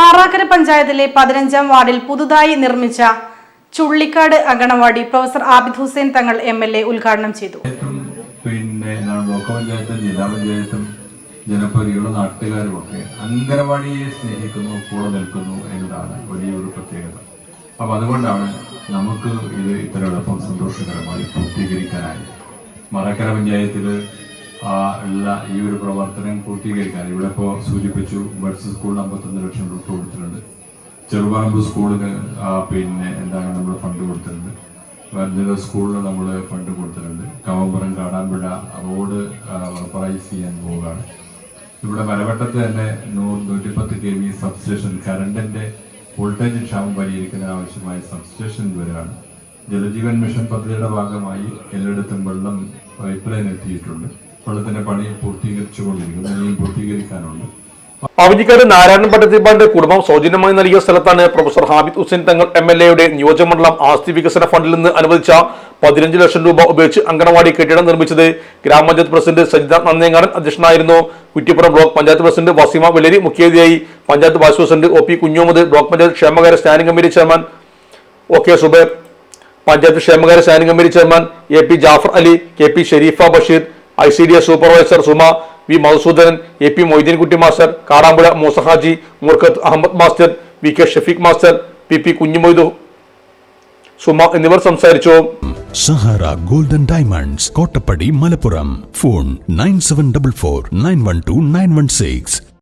മാറാക്കര പഞ്ചായത്തിലെ 15-ാം വാർഡിൽ പുതുതായി നിർമ്മിച്ച ചുള്ളിക്കാട് അങ്കണവാടി പ്രൊഫസർ ആബിദ് ഹുസൈൻ തങ്ങൾ MLA ഉദ്ഘാടനം ചെയ്തു. ജില്ലാ പഞ്ചായത്തും ജനപ്രതിനിധികളും നാട്ടുകാരുമൊക്കെ അങ്കണവാടിയെ സ്നേഹിക്കുന്നു, കൂടെ നിൽക്കുന്നു എന്നതാണ് വലിയൊരു പ്രത്യേകത. അപ്പം അതുകൊണ്ടാണ് നമുക്ക് ഇത് ഇത്ര എളുപ്പം സന്തോഷകരമായി പൂർത്തീകരിക്കാനായി. മാറാക്കര പഞ്ചായത്തിൽ ഉള്ള ഈ ഒരു പ്രവർത്തനം പൂർത്തീകരിക്കാൻ ഇവിടെ ഇപ്പോൾ സൂചിപ്പിച്ചു. ബഡ്സ് സ്കൂളിന് 51 ലക്ഷം രൂപ കൊടുത്തിട്ടുണ്ട്. ചെറുപറമ്പ് സ്കൂളിന് നമ്മൾ ഫണ്ട് കൊടുത്തിട്ടുണ്ട്. വനിതാ സ്കൂളിന് നമ്മൾ ഫണ്ട് കൊടുത്തിട്ടുണ്ട്. കവമ്പുറം കാടാമ്പുഴ റോഡ് റഫറൈസ് ചെയ്യാൻ പോവുകയാണ്. ഇവിടെ മലവട്ടത്ത് തന്നെ 110 kV സബ്സ്റ്റേഷൻ, കറണ്ടിന്റെ വോൾട്ടേജ് ക്ഷാമം പരിഹരിക്കാൻ ആവശ്യമായ സബ്സ്റ്റേഷൻ വരികയാണ്. ജലജീവൻ മിഷൻ പദ്ധതിയുടെ ഭാഗമായി എല്ലായിടത്തും വെള്ളം പൈപ്പ് ലൈൻ എത്തിയിട്ടുണ്ട്. വെള്ളത്തിന്റെ പണി പൂർത്തീകരിച്ചുകൊണ്ടിരിക്കുന്നു, ഇനിയും പൂർത്തീകരിക്കാനുണ്ട്. അവധിക്കാട് നാരായണൻ പട്ടത്തിപ്പാന്റെ കുടുംബം സൗജന്യമായി നൽകിയ സ്ഥലത്താണ് പ്രൊഫസർ ആബിദ് ഹുസൈൻ തങ്ങൾ MLAയുടെ നിയോജകമണ്ഡലം ആസ്തി വികസന ഫണ്ടിൽ നിന്ന് അനുവദിച്ച 15 ലക്ഷം രൂപ ഉപയോഗിച്ച് അങ്കണവാടി കെട്ടിടം നിർമ്മിച്ചത്. ഗ്രാമപഞ്ചായത്ത് പ്രസിഡന്റ് സജിത നന്നേങ്ങാടൻ അധ്യക്ഷനായിരുന്നു. കുറ്റിപ്പുറം ബ്ലോക്ക് പഞ്ചായത്ത് പ്രസിഡന്റ് വസീമ വെള്ളരി മുഖ്യാതിഥിയായി. Panchayat vice president OP Kunjumuhammad, block panchayat ക്ഷേമകാര്യ standing committee chairman OK Zubair, panchayat ക്ഷേമകാര്യ standing committee chairman AP Jaffer Ali, KP Shareefa Basheer, ICDS supervisor Suma, V Madhusoodanan, AP Moideenkutty master, Kadampuzha Moosahaji, Moorkhath Ahammed master, VK Shafeeq master, PP Kunjumoithu, Suma എന്നിവർ സംസാരിച്ചു. Sahara golden diamonds, Kottappadi, Malappuram. Phone 9744 912 916.